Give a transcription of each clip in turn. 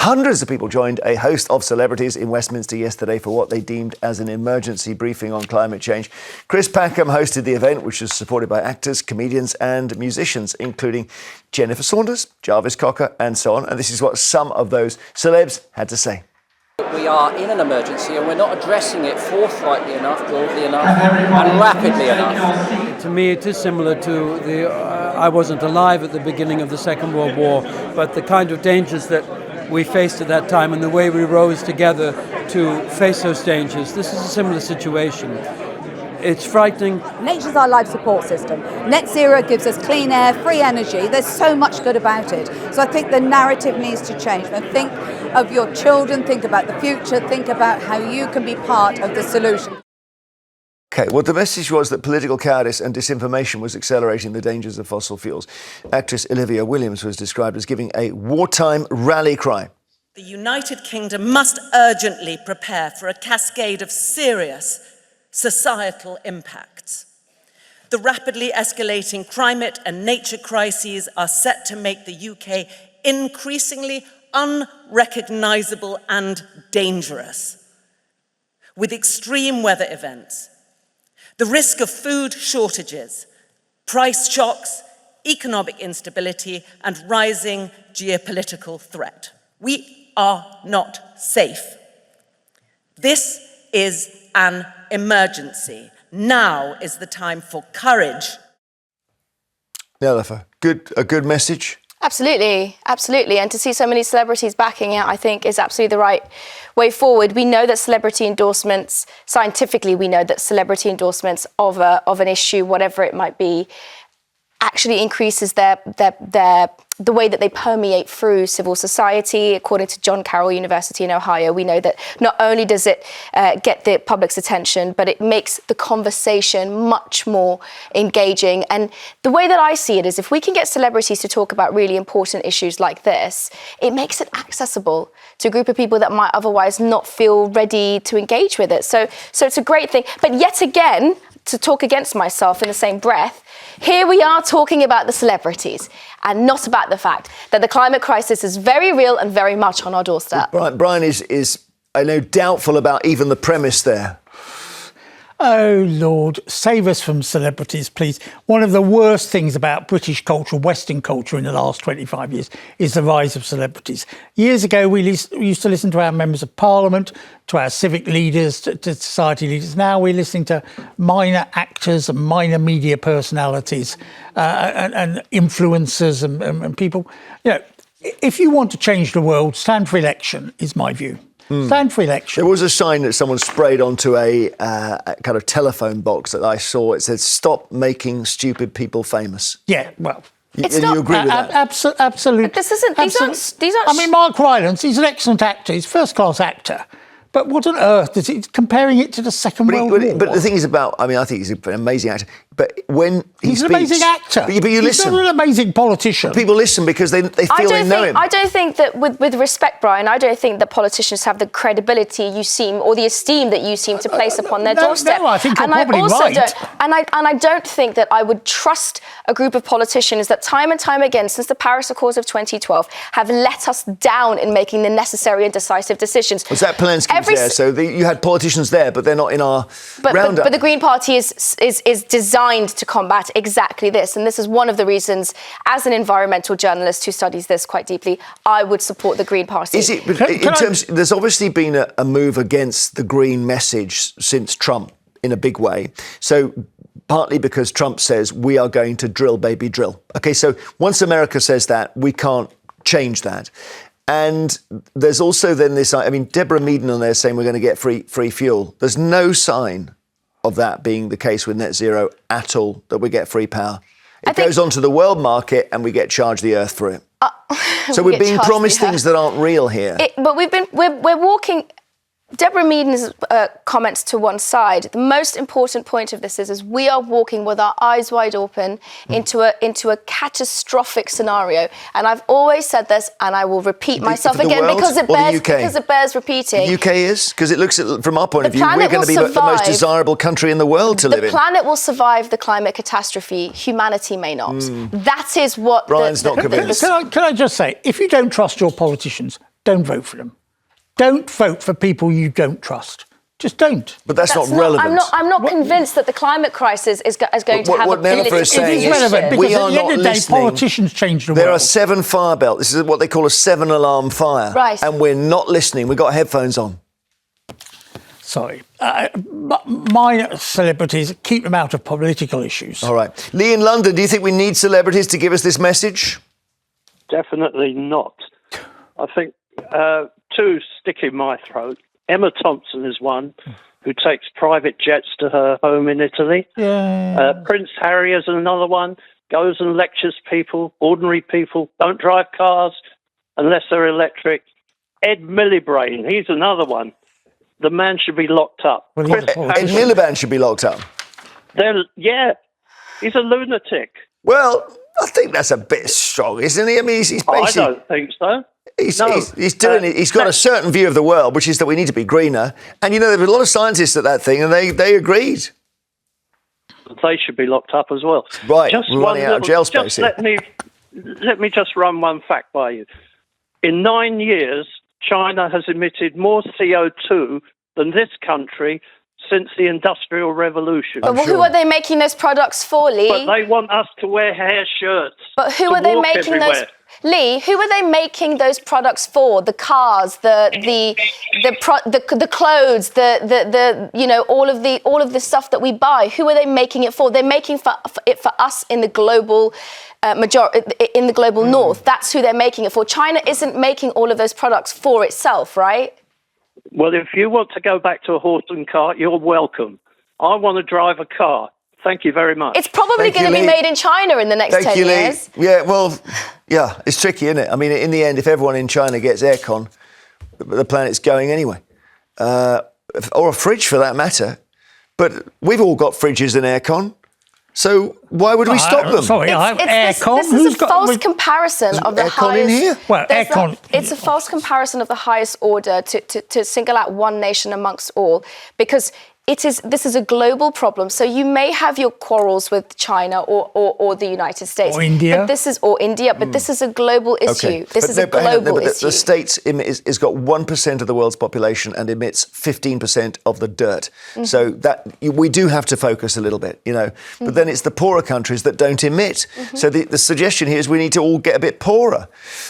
Hundreds of people joined a host of celebrities in Westminster yesterday for what they deemed as an emergency briefing on climate change. Chris Packham hosted the event, which was supported by actors, comedians and musicians, including Jennifer Saunders, Jarvis Cocker and so on. And this is what some of those celebs had to say. We are in an emergency and we're not addressing it forthrightly enough, broadly enough and rapidly enough. To me it is similar to the, I wasn't alive at the beginning of the Second World War, but the kind of dangers that we faced at that time and the way we rose together to face those dangers. This is a similar situation. It's frightening. Nature's our life support system. Net zero gives us clean air, free energy. There's so much good about it. So I think the narrative needs to change. And think of your children, think about the future, think about how you can be part of the solution. OK, well, the message was that political cowardice and disinformation was accelerating the dangers of fossil fuels. Actress Olivia Williams was described as giving a wartime rally cry. The United Kingdom must urgently prepare for a cascade of serious societal impacts. The rapidly escalating climate and nature crises are set to make the UK increasingly unrecognisable and dangerous, with extreme weather events, the risk of food shortages, price shocks, economic instability, and rising geopolitical threat. We are not safe. This is an emergency. Now is the time for courage. Nelufar, a good message. Absolutely, absolutely. And to see so many celebrities backing it, I think is absolutely the right way forward. We know that celebrity endorsements, scientifically, we know that celebrity endorsements of an issue, whatever it might be, actually increases the way that they permeate through civil society. According to John Carroll University in Ohio, we know that not only does it get the public's attention, but it makes the conversation much more engaging. And the way that I see it is if we can get celebrities to talk about really important issues like this, it makes it accessible to a group of people that might otherwise not feel ready to engage with it. So it's a great thing. But yet again, to talk against myself in the same breath, here we are talking about the celebrities and not about the fact that the climate crisis is very real and very much on our doorstep. Brian is I know, doubtful about even the premise there. Oh, Lord, save us from celebrities, please. One of the worst things about British culture, Western culture in the last 25 years is the rise of celebrities. Years ago, we used to listen to our members of parliament, to our civic leaders, to society leaders. Now we're listening to minor actors and minor media personalities and influencers and people. You know, if you want to change the world, stand for election, is my view. Stand for election. There was a sign that someone sprayed onto a kind of telephone box that I saw. It said, "Stop making stupid people famous." Yeah, well... You agree with that? Absolutely. But this isn't... These aren't... I mean, Mark Rylance, he's an excellent actor. He's a first-class actor. But what on earth is it comparing it to the Second World War? But the thing is about... I mean, I think he's an amazing actor. But when he speaks... He's an amazing actor. But you listen. He's not an amazing politician. People listen because they feel they know him. I don't think that, with respect, Brian, I don't think that politicians have the credibility you seem, or the esteem that you seem to place upon their doorstep. No, I think you're probably right. I don't think that I would trust a group of politicians that time and time again, since the Paris Accords of 2012, have let us down in making the necessary and decisive decisions. Was that Zelensky's there? So you had politicians there, but they're not in our roundup. But the Green Party is designed to combat exactly this. And this is one of the reasons, as an environmental journalist who studies this quite deeply, I would support the Green Party. Is it? There's obviously been a move against the green message since Trump in a big way. So partly because Trump says we are going to drill, baby, drill. OK, so once America says that, we can't change that. And there's also then this, I mean, Deborah Meaden on there saying we're going to get free fuel. There's no sign of that being the case with net zero at all, that we get free power. It goes onto the world market and we get charged the earth for it. So we're being promised things that aren't real here. But we're walking... Deborah Meaden's comments to one side. The most important point of this is we are walking with our eyes wide open into a catastrophic scenario. And I've always said this, and I will repeat myself again because it bears repeating. The UK is? Because it looks, from our point of view, we're going to be the most desirable country in the world to live in. The planet will survive the climate catastrophe. Humanity may not. That is what... Brian's not convinced. Can I just say, if you don't trust your politicians, don't vote for them. Don't vote for people you don't trust. Just don't. But that's not relevant. I'm not convinced that the climate crisis is going to have a political is saying It is relevant because we at are the end not of the day, listening. politicians change the There world. are 7 fire belts. This is what they call a 7-alarm fire. Right. And we're not listening. We've got headphones on. Sorry. My celebrities, keep them out of political issues. All right. Lee in London, do you think we need celebrities to give us this message? Definitely not. I think 2 stick in my throat. Emma Thompson is one who takes private jets to her home in Italy. Yeah. Prince Harry is another one, goes and lectures people, ordinary people, don't drive cars unless they're electric. Ed Miliband, he's another one. The man should be locked up. Well, Chris Ed Packham, Miliband should be locked up. he's a lunatic. Well, I think that's a bit strong, isn't he? I mean, he's I basically... don't think so. He's No. He's got a certain view of the world, which is that we need to be greener. And, there were a lot of scientists at that thing, and they agreed. They should be locked up as well. Right, we're running out of jail space here. Let me just run one fact by you. In 9 years, China has emitted more CO2 than this country since the Industrial Revolution. But who are they making those products for, Lee? But they want us to wear hair shirts. But who to are they walk making everywhere. those? Lee, who are they making those products for? The cars, the clothes, all of the stuff that we buy. Who are they making it for? They're making it for us in the global in the global north. That's who they're making it for. China isn't making all of those products for itself, right? Well, if you want to go back to a horse and cart, you're welcome. I want to drive a car. Thank you very much. It's probably going to be made in China in the next 10 years. Yeah, well, yeah, it's tricky, isn't it? I mean, in the end, if everyone in China gets aircon, the planet's going anyway. Or a fridge for that matter. But we've all got fridges and aircon. So why would we stop them? Sorry, I have aircon. This is a false comparison of the aircon in highest... here? Well, aircon... It's a false comparison of the highest order to single out one nation amongst all, because this is a global problem. So you may have your quarrels with China or the United States. Or India. But this is a global issue. Okay. This is a global issue. The States has got 1% of the world's population and emits 15% of the dirt. Mm-hmm. So that we do have to focus a little bit, Mm-hmm. But then it's the poorer countries that don't emit. Mm-hmm. So the suggestion here is we need to all get a bit poorer.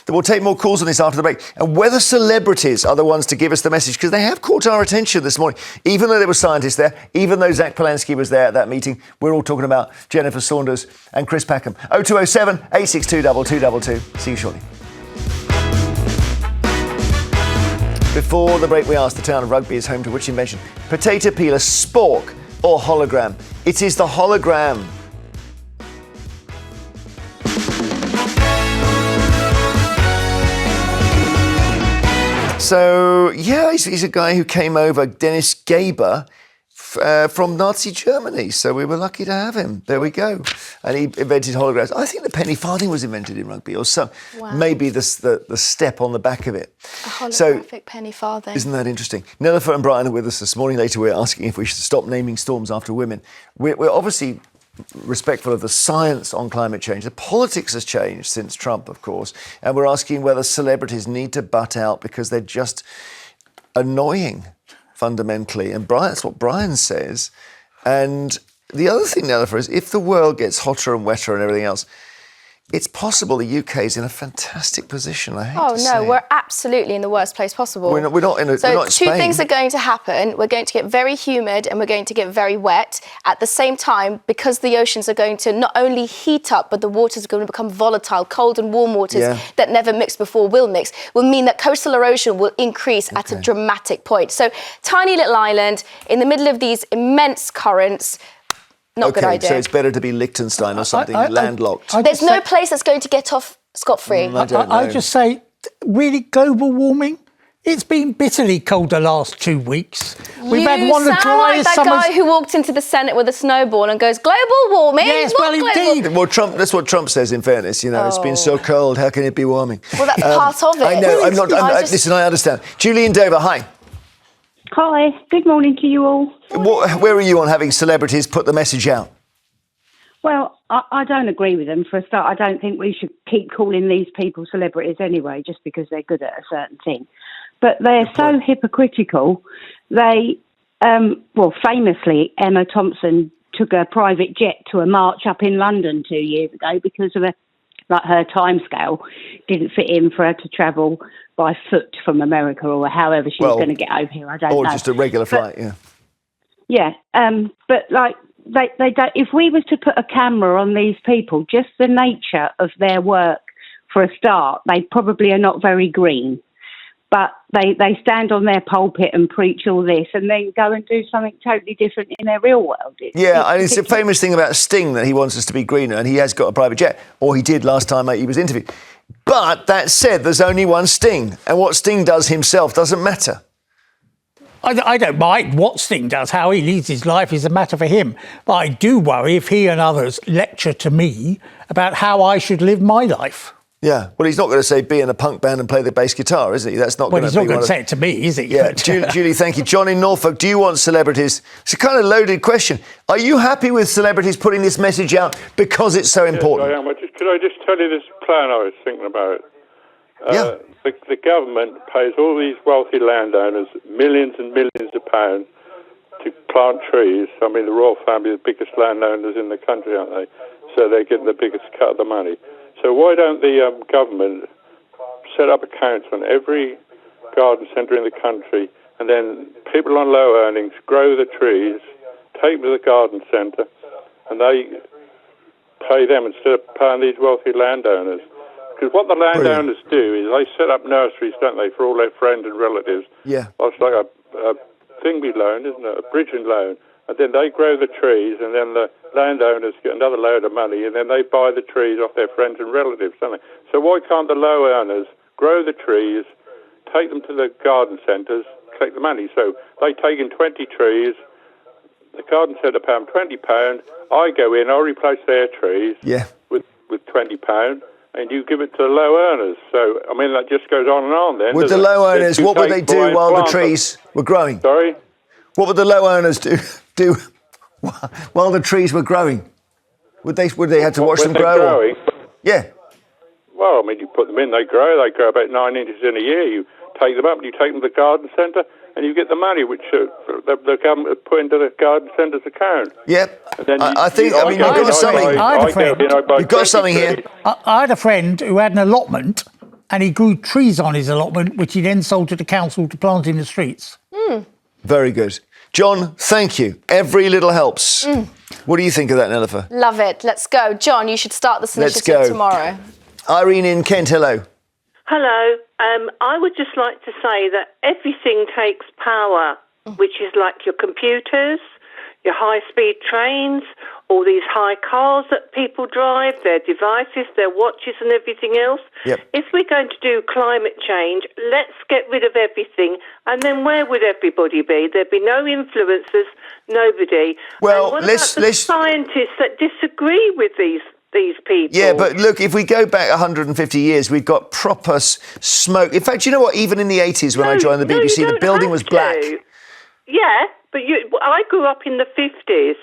We'll take more calls on this after the break. And whether celebrities are the ones to give us the message, because they have caught our attention this morning, even though there were scientists there, even though Zach Polanski was there at that meeting, we're all talking about Jennifer Saunders and Chris Packham. 0207 862 2222. See you shortly. Before the break, we asked the town of Rugby is home to which invention? Potato peeler, spork or hologram? It is the hologram. So, yeah, he's a guy who came over, Dennis Gaber, from Nazi Germany. So we were lucky to have him. There we go. And he invented holograms. I think the penny farthing was invented in rugby, or some. Wow. Maybe the step on the back of it. A holographic penny farthing. Isn't that interesting? Nelufar and Brian are with us this morning. Later we're asking if we should stop naming storms after women. We're obviously respectful of the science on climate change. The politics has changed since Trump, of course. And we're asking whether celebrities need to butt out because they're just annoying, fundamentally. And that's what Brian says. And the other thing, Nelufar, is if the world gets hotter and wetter and everything else, it's possible the UK is in a fantastic position, I hate to say. Oh, no, we're absolutely in the worst place possible. We're not in So Spain. two things are going to happen. We're going to get very humid and we're going to get very wet. At the same time, because the oceans are going to not only heat up, but the waters are going to become volatile. Cold and warm waters that never mixed before will mean that coastal erosion will increase at a dramatic point. So tiny little island in the middle of these immense currents. Not a good idea. So it's better to be Liechtenstein or something, landlocked. There's no place that's going to get off scot-free. I just say, really, global warming? It's been bitterly cold the last 2 weeks. We've had one of the driest like that summers. guy who walked into the Senate with a snowball and goes, global warming? Yes, What well, global-" indeed. Well, that's what Trump says, in fairness. It's been so cold, how can it be warming? Well, that's part of it. I know, listen, I understand. Julie in Dover, hi. Hi, good morning to you all. Where are you on having celebrities put the message out? Well, I don't agree with them. For a start, I don't think we should keep calling these people celebrities anyway, just because they're good at a certain thing. But they're so hypocritical. They, famously, Emma Thompson took a private jet to a march up in London 2 years ago because of her timescale didn't fit in for her to travel by foot from America or however she was going to get over here. I don't know. Or just a regular flight, Yeah, but like they don't. If we was to put a camera on these people, just the nature of their work for a start, they probably are not very green. But they stand on their pulpit and preach all this and then go and do something totally different in their real world. It's a famous thing about Sting that he wants us to be greener, and he has got a private jet, or he did last time he was interviewed. But that said, there's only one Sting, and what Sting does himself doesn't matter. I don't mind what Sting does. How he leads his life is a matter for him. But I do worry if he and others lecture to me about how I should live my life. Yeah, well, he's not going to say be in a punk band and play the bass guitar, is he? That's not going to be. Well, he's not going to say it to me, is he? Yeah, Julie, thank you. John in Norfolk, do you want celebrities? It's a kind of loaded question. Are you happy with celebrities putting this message out because it's so important? Yes, I am. Could I just tell you this plan I was thinking about? The government pays all these wealthy landowners millions and millions of pounds to plant trees. I mean, the royal family are the biggest landowners in the country, aren't they? So they're getting the biggest cut of the money. So why don't the government set up accounts on every garden centre in the country, and then people on low earnings grow the trees, take them to the garden centre, and they pay them instead of paying these wealthy landowners? Because what the landowners do is they set up nurseries, don't they, for all their friends and relatives. Yeah. It's like a Thingy loan, isn't it? A bridging loan. And then they grow the trees, and then the landowners get another load of money, and then they buy the trees off their friends and relatives, don't they? So why can't the low earners grow the trees, take them to the garden centres, take the money? So they take in 20 trees, the garden centre pay them £20, I go in, I replace their trees with £20, and you give it to the low earners. So, I mean, that just goes on and on then. With the low earners, what would they do while the trees were growing? Sorry? What would the low earners do while the trees were growing? Would they have to watch them grow? Growing? Yeah. Well, I mean, you put them in, they grow about 9 inches in a year. You take them up and you take them to the garden centre and you get the money which the government put into the garden centre's account. Yep. I think, you've got something. You've got something here. I had a friend who had an allotment and he grew trees on his allotment, which he then sold to the council to plant in the streets. Very good. John, thank you. Every little helps. What do you think of that, Nelufar? Love it. Let's go. John, you should start this initiative tomorrow. Irene in Kent, hello. Hello. I would just like to say that everything takes power, which is like your computers, your high-speed trains, all these high cars that people drive, their devices, their watches and everything else. Yep. If we're going to do climate change, let's get rid of everything, and then where would everybody be? There'd be no influencers, nobody. Well, and what about the scientists that disagree with these people? Yeah, but look, if we go back 150 years, we've got proper smoke. In fact, you know what? Even in the 80s when I joined the BBC, the building was black. Yeah, but I grew up in the 50s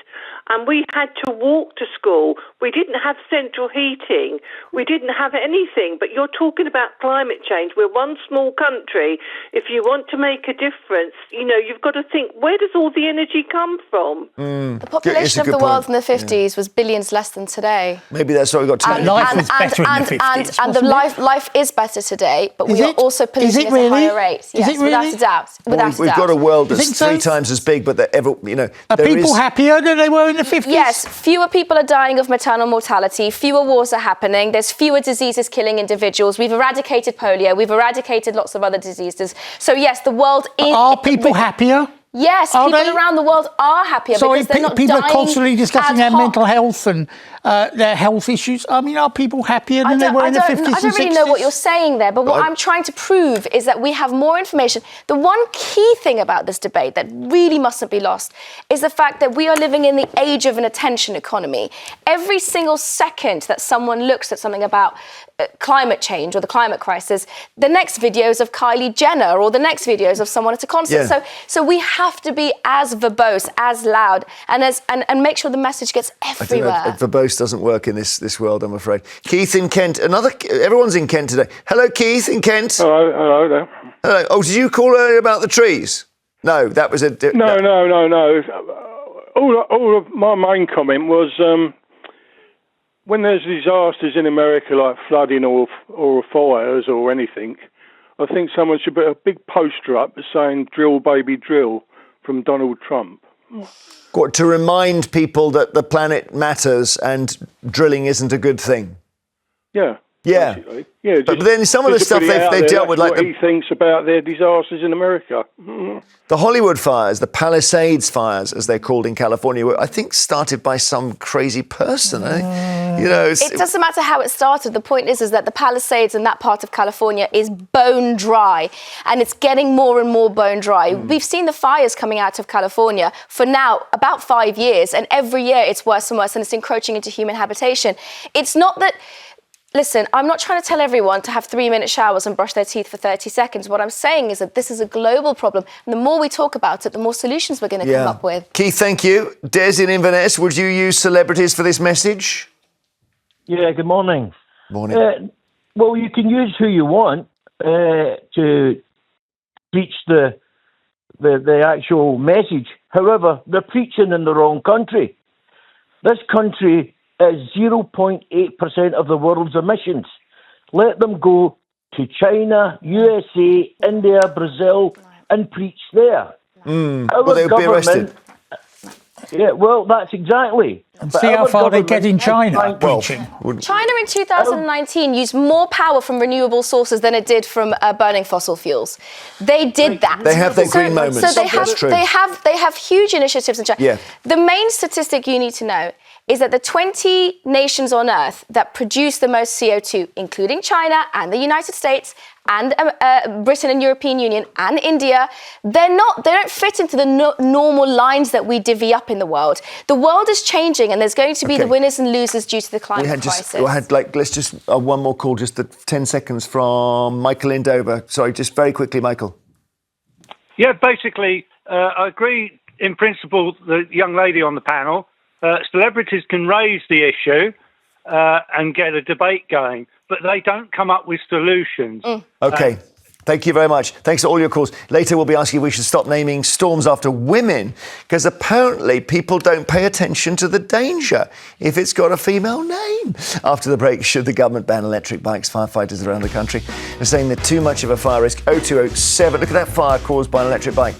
and we had to walk to school. We didn't have central heating. We didn't have anything. But you're talking about climate change. We're one small country. If you want to make a difference, you've got to think, where does all the energy come from? The population of the world in the 50s was billions less than today. Maybe that's what we got to life was better in the 50s. And the life is better today, but we are also polluting at a higher rate. Yes, without a doubt. We've got a world that's 3 times as big, but are people happier than they were in the 50s? Yes, fewer people are dying of maternal mortality, fewer wars are happening, there's fewer diseases killing individuals, we've eradicated polio, we've eradicated lots of other diseases. So yes, the world is... Are people happier? Yes, people around the world are happier because they're not people dying are constantly discussing their mental health and their health issues. I mean, are people happier than they were in the 50s and 60s? I don't really know what you're saying there, but what I'm trying to prove is that we have more information. The one key thing about this debate that really mustn't be lost is the fact that we are living in the age of an attention economy. Every single second that someone looks at something about climate change or the climate crisis, the next videos of Kylie Jenner or the next videos of someone at a concert. Yeah. So we have to be as verbose, as loud, and make sure the message gets everywhere. Verbose doesn't work in this world, I'm afraid. Keith in Kent. Everyone's in Kent today. Hello, Keith in Kent. Hello there. Hello. Oh, did you call earlier about the trees? No, that was a... No. All of my main comment was when there's disasters in America like flooding or fires or anything, I think someone should put a big poster up saying "Drill, baby, drill" from Donald Trump. To remind people that the planet matters and drilling isn't a good thing. Yeah. Yeah. Basically. Yeah. But then some of the stuff they've dealt with, like what he thinks about their disasters in America. The Hollywood fires, the Palisades fires, as they're called in California, were, I think, started by some crazy person. It doesn't matter how it started. The point is that the Palisades in that part of California is bone dry, and it's getting more and more bone dry. We've seen the fires coming out of California for now about 5 years, and every year it's worse and worse, and it's encroaching into human habitation. It's not that... Listen, I'm not trying to tell everyone to have 3-minute showers and brush their teeth for 30 seconds. What I'm saying is that this is a global problem. And the more we talk about it, the more solutions we're going to come up with. Keith, thank you. Des in Inverness, would you use celebrities for this message? Yeah, good morning. Morning. Well, you can use who you want to preach the actual message. However, they're preaching in the wrong country. This country is 0.8% of the world's emissions. Let them go to China, USA, India, Brazil, and preach there. Well, they'll be arrested. Yeah, well, that's exactly. And see how far they get in China preaching. China in 2019 used more power from renewable sources than it did from burning fossil fuels. They did that. They have their green moments. So That's true. they have huge initiatives in China. Yeah. The main statistic you need to know is that the 20 nations on Earth that produce the most CO2, including China and the United States and Britain and European Union and India, they don't fit into the normal lines that we divvy up in the world. The world is changing, and there's going to be the winners and losers due to the climate crisis. Let's just one more call, just 10 seconds from Michael in Dover. Sorry, just very quickly, Michael. Yeah, basically, I agree in principle, the young lady on the panel. Celebrities can raise the issue and get a debate going, but they don't come up with solutions. OK. Thank you very much. Thanks for all your calls. Later, we'll be asking if we should stop naming storms after women, because apparently people don't pay attention to the danger if it's got a female name. After the break, should the government ban electric bikes? Firefighters around the country are saying they're too much of a fire risk. 0207. Look at that fire caused by an electric bike.